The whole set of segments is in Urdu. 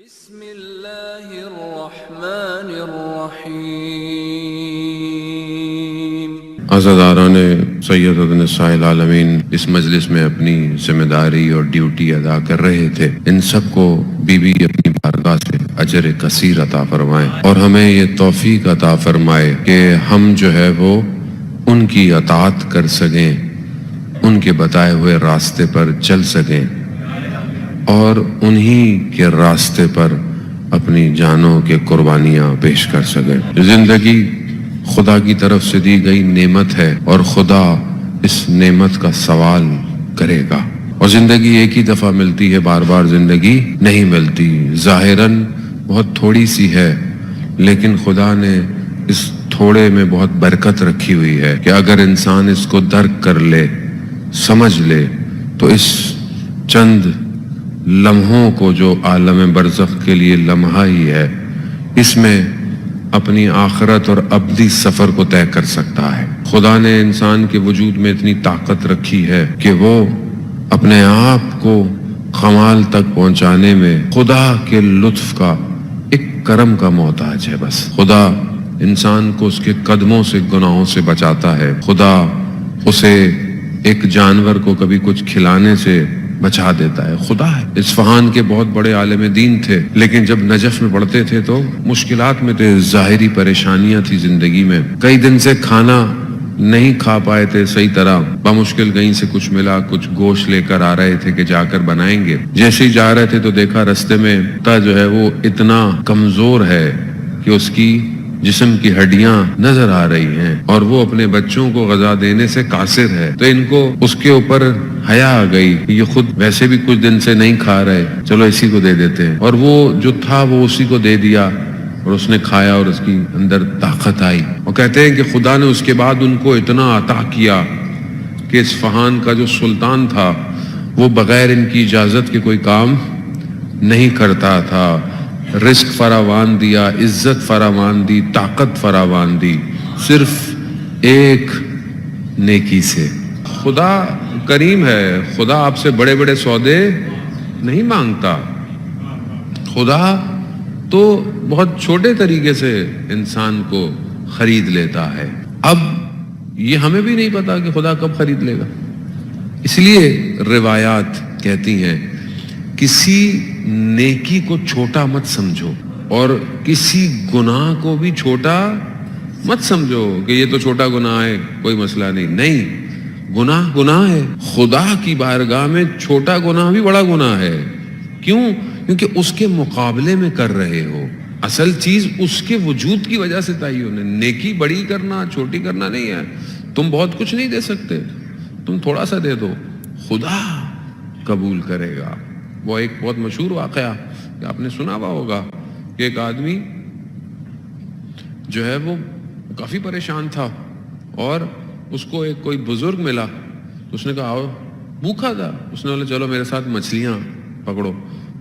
بسم اللہ الرحمن الرحیم۔ عزاداران سیدۃ نساء العالمین اس مجلس میں اپنی ذمہ داری اور ڈیوٹی ادا کر رہے تھے، ان سب کو بی بی اپنی بارگاہ سے اجر کثیر عطا فرمائے اور ہمیں یہ توفیق عطا فرمائے کہ ہم جو ہے وہ ان کی اطاعت کر سکیں، ان کے بتائے ہوئے راستے پر چل سکیں اور انہی کے راستے پر اپنی جانوں کے قربانیاں پیش کر سکیں۔ زندگی خدا کی طرف سے دی گئی نعمت ہے اور خدا اس نعمت کا سوال کرے گا، اور زندگی ایک ہی دفعہ ملتی ہے، بار بار زندگی نہیں ملتی۔ ظاہراً بہت تھوڑی سی ہے، لیکن خدا نے اس تھوڑے میں بہت برکت رکھی ہوئی ہے کہ اگر انسان اس کو درک کر لے، سمجھ لے، تو اس چند لمحوں کو جو عالم برزخ کے لیے لمحہ ہی ہے، اس میں اپنی آخرت اور ابدی سفر کو طے کر سکتا ہے۔ خدا نے انسان کے وجود میں اتنی طاقت رکھی ہے کہ وہ اپنے آپ کو کمال تک پہنچانے میں خدا کے لطف کا ایک کرم کا محتاج ہے۔ بس خدا انسان کو اس کے قدموں سے گناہوں سے بچاتا ہے، خدا اسے ایک جانور کو کبھی کچھ کھلانے سے بچا دیتا ہے، خدا ہے۔ اصفہان کے بہت بڑے عالم دین تھے، لیکن جب نجف میں پڑھتے تھے تو مشکلات میں تھے، ظاہری پریشانیاں تھی زندگی میں، کئی دن سے کھانا نہیں کھا پائے تھے صحیح طرح، بمشکل کہیں سے کچھ ملا، کچھ گوشت لے کر آ رہے تھے کہ جا کر بنائیں گے۔ جیسے ہی جا رہے تھے تو دیکھا رستے میں جو ہے وہ اتنا کمزور ہے کہ اس کی جسم کی ہڈیاں نظر آ رہی ہیں اور وہ اپنے بچوں کو غذا دینے سے قاصر ہے، تو ان کو اس کے اوپر حیا آ گئی، یہ خود ویسے بھی کچھ دن سے نہیں کھا رہے، چلو اسی کو دے دیتے ہیں، اور وہ جو تھا وہ اسی کو دے دیا اور اس نے کھایا اور اس کی اندر طاقت آئی۔ اور کہتے ہیں کہ خدا نے اس کے بعد ان کو اتنا عطا کیا کہ اصفہان کا جو سلطان تھا وہ بغیر ان کی اجازت کے کوئی کام نہیں کرتا تھا، رزق فراوان دیا، عزت فراوان دی، طاقت فراوان دی، صرف ایک نیکی سے۔ خدا کریم ہے، خدا آپ سے بڑے بڑے سودے نہیں مانگتا، خدا تو بہت چھوٹے طریقے سے انسان کو خرید لیتا ہے۔ اب یہ ہمیں بھی نہیں پتا کہ خدا کب خرید لے گا، اس لیے روایات کہتی ہیں کسی نیکی کو چھوٹا مت سمجھو اور کسی گناہ کو بھی چھوٹا مت سمجھو کہ یہ تو چھوٹا گناہ ہے، کوئی مسئلہ نہیں۔ نہیں، گناہ گناہ ہے، خدا کی بارگاہ میں چھوٹا گناہ بھی بڑا گناہ ہے۔ کیوں؟ کیونکہ اس کے مقابلے میں کر رہے ہو، اصل چیز اس کے وجود کی وجہ سے تعین ہونے۔ نیکی بڑی کرنا چھوٹی کرنا نہیں ہے، تم بہت کچھ نہیں دے سکتے، تم تھوڑا سا دے دو، خدا قبول کرے گا۔ وہ ایک بہت مشہور واقعہ کہ آپ نے سنا ہوا ہوگا کہ ایک آدمی جو ہے وہ کافی پریشان تھا اور اس کو ایک کوئی بزرگ ملا، تو اس نے کہا آؤ، بھوکا تھا، اس نے بولا چلو میرے ساتھ مچھلیاں پکڑو۔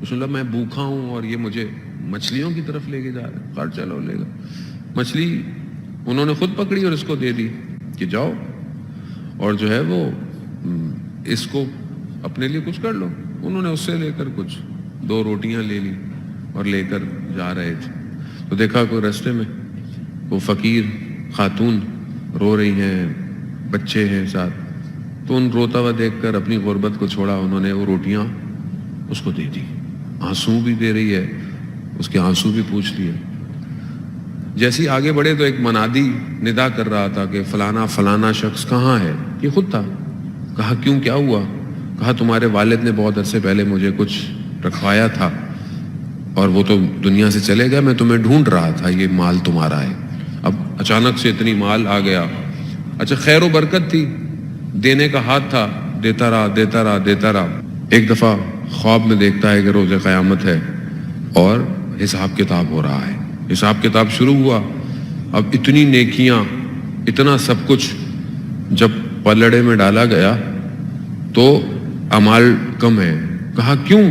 اس نے بولا میں بھوکا ہوں اور یہ مجھے مچھلیوں کی طرف لے کے جا رہا ہے، کہا چلو لے گا۔ مچھلی انہوں نے خود پکڑی اور اس کو دے دی کہ جاؤ اور جو ہے وہ اس کو اپنے لیے کچھ کر لو۔ انہوں نے اس سے لے کر کچھ 2 روٹیاں لے لی اور لے کر جا رہے تھے، تو دیکھا کوئی راستے میں وہ فقیر خاتون رو رہی ہیں، بچے ہیں ساتھ، تو ان روتا ہوا دیکھ کر اپنی غربت کو چھوڑا، انہوں نے وہ روٹیاں اس کو دے دی، آنسو بھی دے رہی ہے، اس کے آنسو بھی پوچھ لیے۔ جیسے ہی آگے بڑھے تو ایک منادی ندا کر رہا تھا کہ فلانا فلانا شخص کہاں ہے؟ یہ خود تھا۔ کہا کیوں، کیا ہوا؟ کہا تمہارے والد نے بہت عرصے پہلے مجھے کچھ رکھوایا تھا اور وہ تو دنیا سے چلے گیا، میں تمہیں ڈھونڈ رہا تھا، یہ مال تمہارا ہے۔ اب اچانک سے اتنی مال آ گیا، اچھا خیر و برکت تھی، دینے کا ہاتھ تھا، دیتا رہا دیتا رہا دیتا رہا۔ ایک دفعہ خواب میں دیکھتا ہے کہ روز قیامت ہے اور حساب کتاب ہو رہا ہے، حساب کتاب شروع ہوا۔ اب اتنی نیکیاں، اتنا سب کچھ جب پلڑے میں ڈالا گیا تو اعمال کم ہے۔ کہا کیوں؟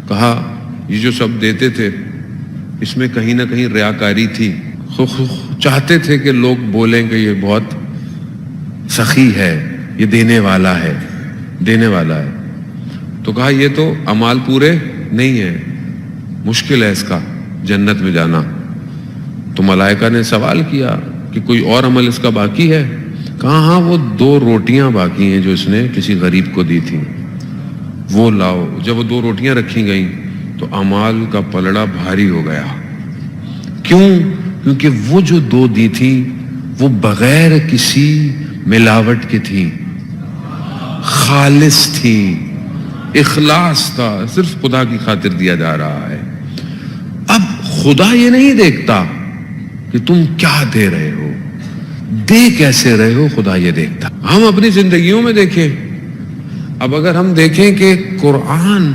کہا یہ جو سب دیتے تھے اس میں کہیں نہ کہیں ریاکاری تھی، چاہتے تھے کہ لوگ بولیں کہ یہ بہت سخی ہے، یہ دینے والا ہے، دینے والا ہے۔ تو کہا یہ تو اعمال پورے نہیں ہیں، مشکل ہے اس کا جنت میں جانا. تو ملائکہ نے سوال کیا کہ کوئی اور عمل اس کا باقی ہے؟ کہا ہاں وہ 2 روٹیاں باقی ہیں جو اس نے کسی غریب کو دی تھی, وہ لاؤ. جب وہ 2 روٹیاں رکھی گئیں تو اعمال کا پلڑا بھاری ہو گیا. کیوں؟ کیونکہ وہ جو 2 دی تھی وہ بغیر کسی ملاوٹ کے تھی, خالص تھی, اخلاص تھا, صرف خدا کی خاطر دیا جا رہا ہے. اب خدا یہ نہیں دیکھتا کہ تم کیا دے رہے ہو, دے کیسے رہے ہو, خدا یہ دیکھتا. ہم اپنی زندگیوں میں دیکھیں, اب اگر ہم دیکھیں کہ قرآن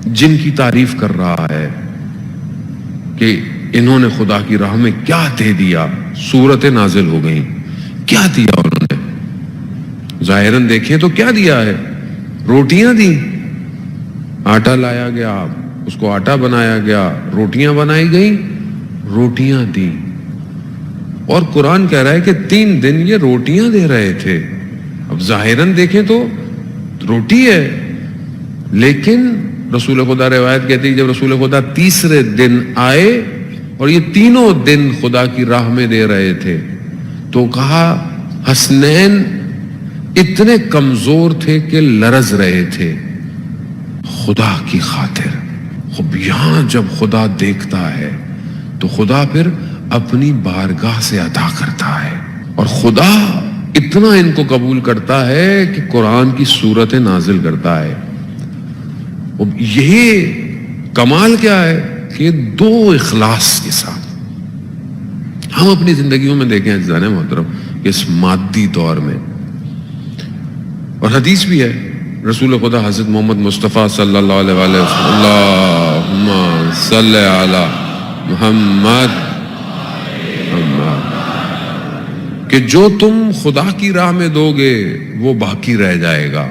جن کی تعریف کر رہا ہے کہ انہوں نے خدا کی راہ میں کیا دے دیا, سورتیں نازل ہو گئیں, کیا دیا انہوں نے؟ ظاہراً دیکھیں تو کیا دیا ہے؟ روٹیاں دی, آٹا لایا گیا, اس کو آٹا بنایا گیا, روٹیاں بنائی گئیں, روٹیاں دی. اور قرآن کہہ رہا ہے کہ 3 دن یہ روٹیاں دے رہے تھے. اب ظاہراً دیکھیں تو روٹی ہے, لیکن رسول خدا روایت کہتی ہے جب رسول خدا تیسرے دن آئے اور یہ تینوں دن خدا کی راہ میں دے رہے تھے تو کہا حسنین اتنے کمزور تھے کہ لرز رہے تھے خدا کی خاطر. خب یہاں جب خدا دیکھتا ہے تو خدا پھر اپنی بارگاہ سے عطا کرتا ہے, اور خدا اتنا ان کو قبول کرتا ہے کہ قرآن کی سورتیں نازل کرتا ہے. یہی کمال کیا ہے کہ 2 اخلاص کے ساتھ ہم اپنی زندگیوں میں دیکھیں عزیزان محترم, اس مادی دور میں. اور حدیث بھی ہے, رسول خدا حضرت محمد مصطفیٰ صلی اللہ علیہ وسلم, اللہم صلی علی محمد, کہ جو تم خدا کی راہ میں دو گے وہ باقی رہ جائے گا.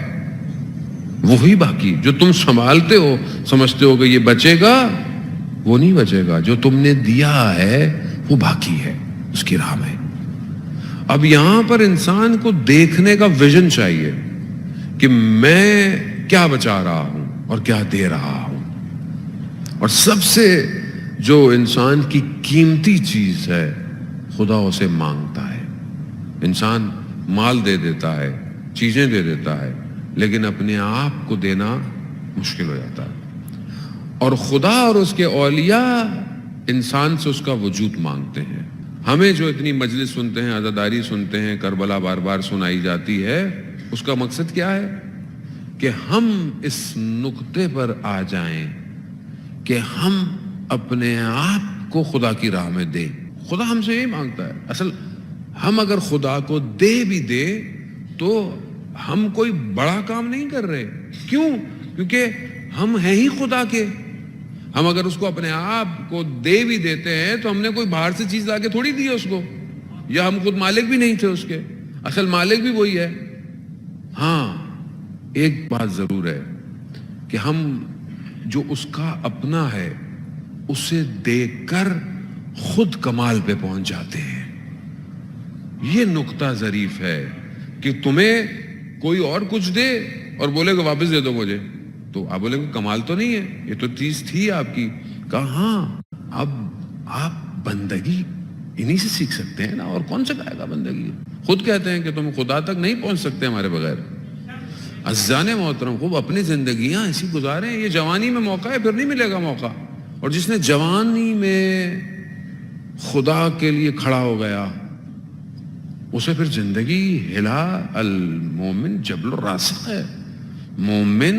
وہی باقی جو تم سنبھالتے ہو سمجھتے ہو کہ یہ بچے گا, وہ نہیں بچے گا. جو تم نے دیا ہے وہ باقی ہے اس کی راہ میں. اب یہاں پر انسان کو دیکھنے کا ویژن چاہیے کہ میں کیا بچا رہا ہوں اور کیا دے رہا ہوں. اور سب سے جو انسان کی قیمتی چیز ہے خدا اسے مانگتا ہے. انسان مال دے دیتا ہے, چیزیں دے دیتا ہے, لیکن اپنے آپ کو دینا مشکل ہو جاتا ہے. اور خدا اور اس کے اولیاء انسان سے اس کا وجود مانگتے ہیں. ہمیں جو اتنی مجلس سنتے ہیں, عزاداری سنتے ہیں, کربلا بار بار سنائی جاتی ہے, اس کا مقصد کیا ہے؟ کہ ہم اس نقطے پر آ جائیں کہ ہم اپنے آپ کو خدا کی راہ میں دیں. خدا ہم سے یہی مانگتا ہے. اصل ہم اگر خدا کو دے بھی دے تو ہم کوئی بڑا کام نہیں کر رہے. کیوں؟ کیونکہ ہم ہیں ہی خدا کے. ہم اگر اس کو اپنے آپ کو دے بھی دیتے ہیں تو ہم نے کوئی باہر سے چیز لا کے تھوڑی دی ہے اس کو, یا ہم خود مالک بھی نہیں تھے اس کے. اصل مالک بھی وہی ہے. ہاں ایک بات ضرور ہے کہ ہم جو اس کا اپنا ہے اسے دیکھ کر خود کمال پہ پہنچ جاتے ہیں. یہ نقطہ ظریف ہے کہ تمہیں کوئی اور کچھ دے اور بولے کہ واپس دے دو مجھے, تو آپ بولے کہ کمال تو نہیں ہے, یہ تو چیز تھی آپ کی. کہا ہاں اب آپ بندگی انہی سے سیکھ سکتے ہیں نا, اور کون سکھائے گا بندگی؟ خود کہتے ہیں کہ تم خدا تک نہیں پہنچ سکتے ہمارے بغیر. عزیزان محترم خوب اپنی زندگیاں ایسی گزاریں. یہ جوانی میں موقع ہے, پھر نہیں ملے گا موقع. اور جس نے جوانی میں خدا کے لیے کھڑا ہو گیا اسے پھر زندگی ہلا. المومن جبل الراسخ ہے. مومن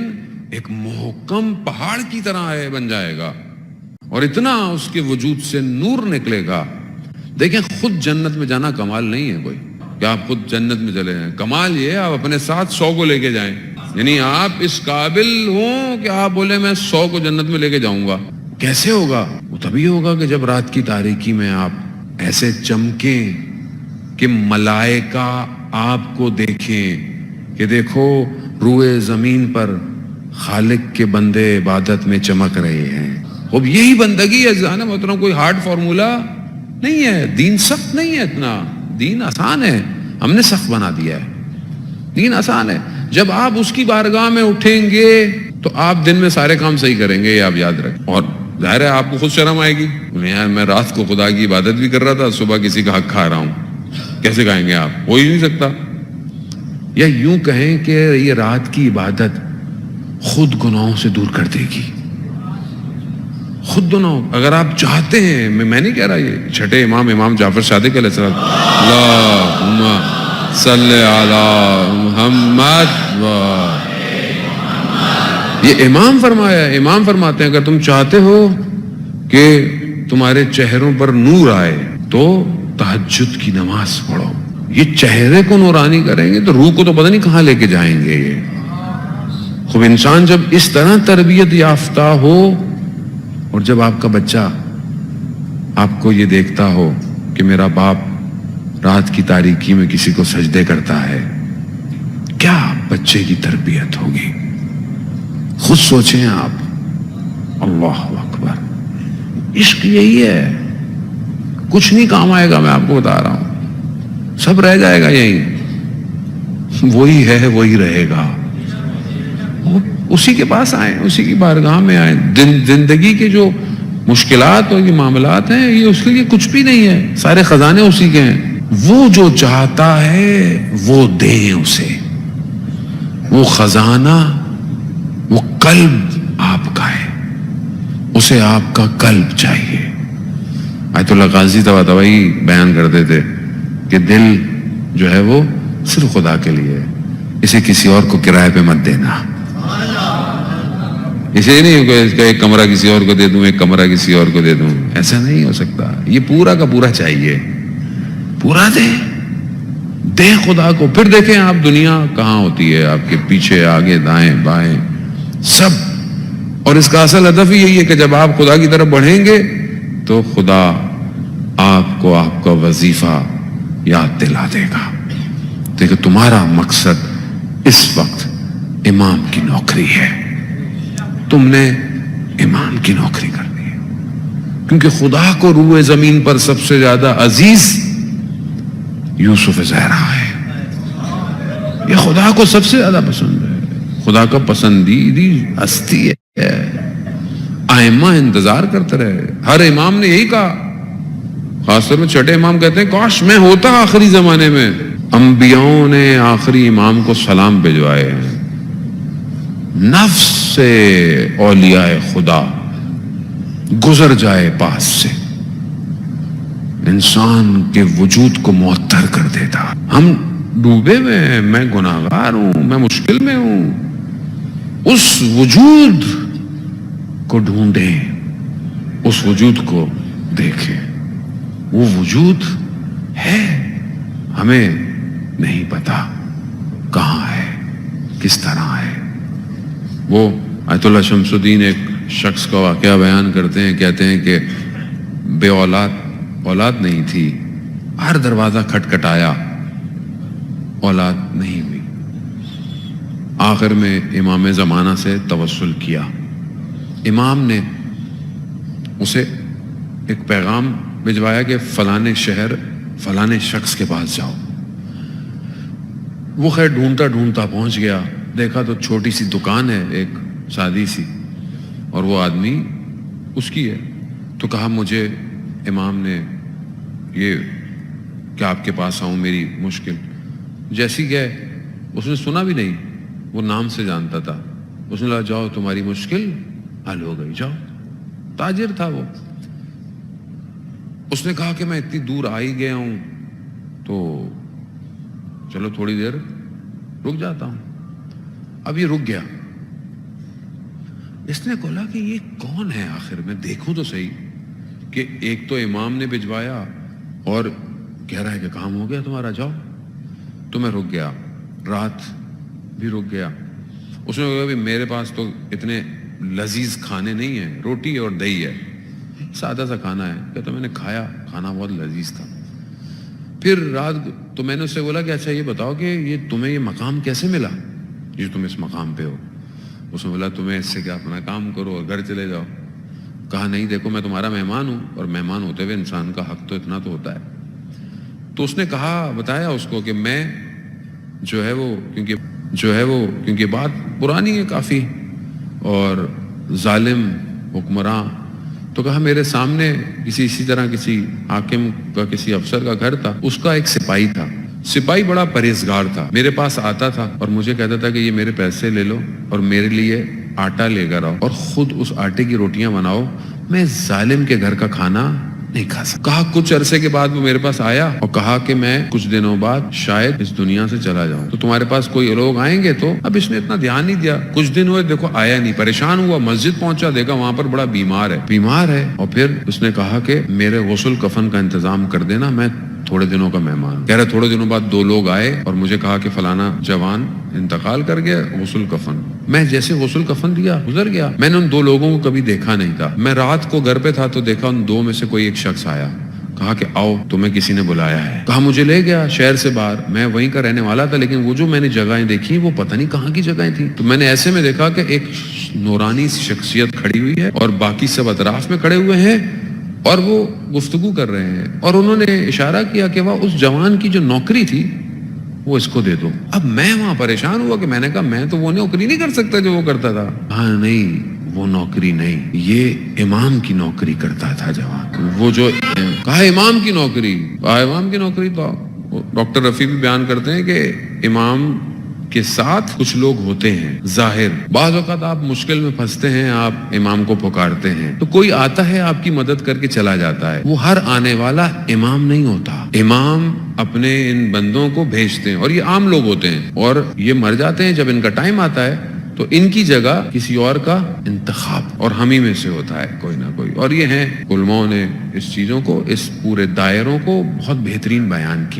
ایک محکم پہاڑ کی طرح ہے, بن جائے گا, اور اتنا اس کے وجود سے نور نکلے گا. دیکھیں خود جنت میں جانا کمال نہیں ہے کوئی کہ آپ خود جنت میں چلے جائیں. کمال یہ ہے آپ اپنے ساتھ 100 کو لے کے جائیں. یعنی آپ اس قابل ہوں کہ آپ بولے میں 100 کو جنت میں لے کے جاؤں گا. کیسے ہوگا؟ وہ تبھی ہوگا کہ جب رات کی تاریکی میں آپ ایسے چمکیں کہ ملائکہ آپ کو دیکھیں کہ دیکھو روئے زمین پر خالق کے بندے عبادت میں چمک رہے ہیں. اب یہی بندگی ہے جانا محترم. کوئی ہارڈ فارمولا نہیں ہے. دین سخت نہیں ہے اتنا, دین آسان ہے. ہم نے سخت بنا دیا ہے. دین آسان ہے. جب آپ اس کی بارگاہ میں اٹھیں گے تو آپ دن میں سارے کام صحیح کریں گے, یہ آپ یاد رکھیں. اور ظاہر ہے آپ کو خود شرم آئے گی، یار میں رات کو خدا کی عبادت بھی کر رہا تھا، صبح کسی کا حق کھا رہا ہوں، کیسے کھائیں گے آپ؟ ہو ہی نہیں سکتا۔ یا یوں کہیں کہ یہ رات کی عبادت خود گناہوں سے دور کر دے گی، خود گناہوں۔ اگر آپ چاہتے ہیں، میں نہیں کہہ رہا، یہ چھٹے امام جعفر صادق علیہ السلام، اللہم صلی علی محمد، یہ امام فرمایا، امام فرماتے ہیں اگر تم چاہتے ہو کہ تمہارے چہروں پر نور آئے تو تہجد کی نماز پڑھو۔ یہ چہرے کو نورانی کریں گے تو روح کو تو پتہ نہیں کہاں لے کے جائیں گے۔ یہ خوب انسان جب اس طرح تربیت یافتہ ہو، اور جب آپ کا بچہ آپ کو یہ دیکھتا ہو کہ میرا باپ رات کی تاریکی میں کسی کو سجدے کرتا ہے، کیا بچے کی تربیت ہوگی؟ خود سوچیں آپ۔ اللہ اکبر، عشق یہی ہے، کچھ نہیں کام آئے گا، میں آپ کو بتا رہا ہوں، سب رہ جائے گا یہی، وہی ہے وہی رہے گا۔ اسی کے پاس آئیں، اسی کی بارگاہ میں آئیں۔ زندگی کے جو مشکلات اور یہ معاملات ہیں، یہ اس کے لیے کچھ بھی نہیں ہے، سارے خزانے اسی کے ہیں۔ وہ جو چاہتا ہے وہ دیں اسے، وہ خزانہ، وہ قلب آپ کا ہے، اسے آپ کا قلب چاہیے۔ آیت اللہ غازی طباطبائی بیان کرتے تھے کہ دل جو ہے وہ صرف خدا کے لیے ہے، اسے کسی اور کو کرائے پہ مت دینا۔ اسے نہیں کہ اس کا ایک کمرہ کسی اور کو دے دوں، ایک کمرہ کسی اور کو دے دوں، ایسا نہیں ہو سکتا۔ یہ پورا کا پورا چاہیے، پورا دیں خدا کو۔ پھر دیکھیں آپ دنیا کہاں ہوتی ہے، آپ کے پیچھے، آگے، دائیں بائیں، سب۔ اور اس کا اصل ہدف ہی یہی ہے کہ جب آپ خدا کی طرف بڑھیں گے تو خدا آپ کو آپ کا وظیفہ یاد دلا دے گا۔ دیکھیں تمہارا مقصد اس وقت امام کی نوکری ہے، تم نے امام کی نوکری کرنی ہے، کیونکہ خدا کو روئے زمین پر سب سے زیادہ عزیز یوسف زہرا ہے۔ یہ خدا کو سب سے زیادہ پسند ہے، خدا کا پسندیدی ہستی ہے۔ ائمہ انتظار کرتے رہے، ہر امام نے یہی کہا، خاص طور میں چھٹے امام کہتے ہیں کاش میں ہوتا آخری زمانے میں۔ انبیاؤں نے آخری امام کو سلام بھجوائے ہیں، نفس سے اولیاء خدا گزر جائے پاس سے، انسان کے وجود کو معطر کر دیتا۔ ہم ڈوبے ہوئے ہیں، میں گناہگار ہوں، میں مشکل میں ہوں، اس وجود کو ڈھونڈیں، اس وجود کو دیکھیں۔ وہ وجود ہے، ہمیں نہیں پتا کہاں ہے، کس طرح ہے۔ وہ آیت اللہ شمس الدین ایک شخص کا واقعہ بیان کرتے ہیں، کہتے ہیں کہ بے اولاد نہیں تھی، ہر دروازہ کھٹکھٹایا، اولاد نہیں ہوئی، آخر میں امام زمانہ سے توسل کیا۔ امام نے اسے ایک پیغام بھجوایا کہ فلانے شہر فلانے شخص کے پاس جاؤ۔ وہ خیر ڈھونڈتا ڈھونڈتا پہنچ گیا، دیکھا تو چھوٹی سی دکان ہے ایک سادی سی، اور وہ آدمی اس کی ہے۔ تو کہا مجھے امام نے یہ کہ آپ کے پاس آؤں، میری مشکل۔ جیسی گئے، اس نے سنا بھی نہیں، وہ نام سے جانتا تھا۔ اس نے کہا جاؤ تمہاری مشکل حل ہو گئی، جاؤ۔ تاجر تھا وہ۔ اس نے کہا کہ میں اتنی دور آ ہی گیا ہوں تو چلو تھوڑی دیر رک جاتا ہوں۔ اب یہ رک گیا۔ اس نے کہا کہ یہ کون ہے آخر، میں دیکھوں تو صحیح، کہ ایک تو امام نے بھجوایا اور کہہ رہا ہے کہ کام ہو گیا تمہارا، جاؤ۔ تو میں رک گیا، رات بھی رک گیا۔ اس نے کہا کہ میرے پاس تو اتنے لذیذ کھانے نہیں ہیں، روٹی اور دہی ہے، سادہ سا کھانا ہے۔ کہتا میں نے کھایا، کھانا بہت لذیذ تھا۔ پھر رات تو میں نے اس سے بولا کہ اچھا یہ بتاؤ کہ یہ تمہیں یہ مقام کیسے ملا، جو تم اس مقام پہ ہو؟ اس نے بولا تمہیں اس سے کیا، اپنا کام کرو اور گھر چلے جاؤ۔ کہا نہیں دیکھو میں تمہارا مہمان ہوں، اور مہمان ہوتے ہوئے انسان کا حق تو اتنا تو ہوتا ہے۔ تو اس نے کہا، بتایا اس کو کہ میں جو ہے وہ کیونکہ بات پرانی ہے کافی، اور ظالم حکمراں تو کہا میرے سامنے اسی طرح کسی حاکم کا کسی افسر کا گھر تھا, اس کا ایک سپاہی تھا. سپاہی بڑا پرہیزگار تھا, میرے پاس آتا تھا اور مجھے کہتا تھا کہ یہ میرے پیسے لے لو اور میرے لیے آٹا لے کر آؤ اور خود اس آٹے کی روٹیاں بناؤ, میں ظالم کے گھر کا کھانا نہیں کھا سکتا. کہا کچھ عرصے کے بعد وہ میرے پاس آیا اور کہا کہ میں کچھ دنوں بعد شاید اس دنیا سے چلا جاؤں, تو تمہارے پاس کوئی لوگ آئیں گے. تو اب اس نے اتنا دھیان نہیں دیا, کچھ دن ہوئے دیکھو آیا نہیں, پریشان ہوا, مسجد پہنچا, دیکھا وہاں پر بڑا بیمار ہے. اور پھر اس نے کہا کہ میرے غسل کفن کا انتظام کر دینا, میں تھوڑے دنوں کا مہمان. کہہ رہے تھوڑے دنوں بعد 2 لوگ آئے اور مجھے کہا کہ فلانا جوان انتقال کر گیا, غسل کفن. میں جیسے غسل کفن دیا گزر گیا. میں نے ان 2 لوگوں کو کبھی دیکھا نہیں تھا. میں رات کو گھر پہ تھا تو دیکھا ان 2 میں سے کوئی ایک شخص آیا, کہا کہ آؤ تمہیں کسی نے بلایا ہے. کہا مجھے لے گیا شہر سے باہر, میں وہیں کا رہنے والا تھا, لیکن وہ جو میں نے جگہیں دیکھی وہ پتہ نہیں کہاں کی جگہیں تھیں. تو میں نے ایسے میں دیکھا کہ ایک نورانی شخصیت کھڑی ہوئی ہے اور باقی سب اطراف میں کھڑے ہوئے ہیں اور وہ گفتگو کر رہے ہیں, اور انہوں نے اشارہ کیا کہ وہ اس جوان کی جو نوکری تھی وہ اس کو دے دو. اب میں وہاں پریشان ہوا کہ میں نے کہا میں تو وہ نوکری نہیں کر سکتا جو وہ کرتا تھا. ہاں نہیں, وہ نوکری نہیں, یہ امام کی نوکری کرتا تھا جوان. وہ جو کہا امام کی نوکری تو ڈاکٹر رفیع بھی بیان کرتے ہیں کہ امام کے ساتھ کچھ لوگ ہوتے ہیں ظاہر. بعض اوقات آپ مشکل میں پھنستے ہیں, آپ امام کو پکارتے ہیں تو کوئی آتا ہے آپ کی مدد کر کے چلا جاتا ہے. وہ ہر آنے والا امام نہیں ہوتا. امام اپنے ان بندوں کو بھیجتے ہیں اور یہ عام لوگ ہوتے ہیں اور یہ مر جاتے ہیں. جب ان کا ٹائم آتا ہے تو ان کی جگہ کسی اور کا انتخاب, اور ہم ہی میں سے ہوتا ہے کوئی نہ کوئی. اور یہ ہیں علماء نے اس چیزوں کو, اس پورے دائروں کو بہت بہترین بیان کیا.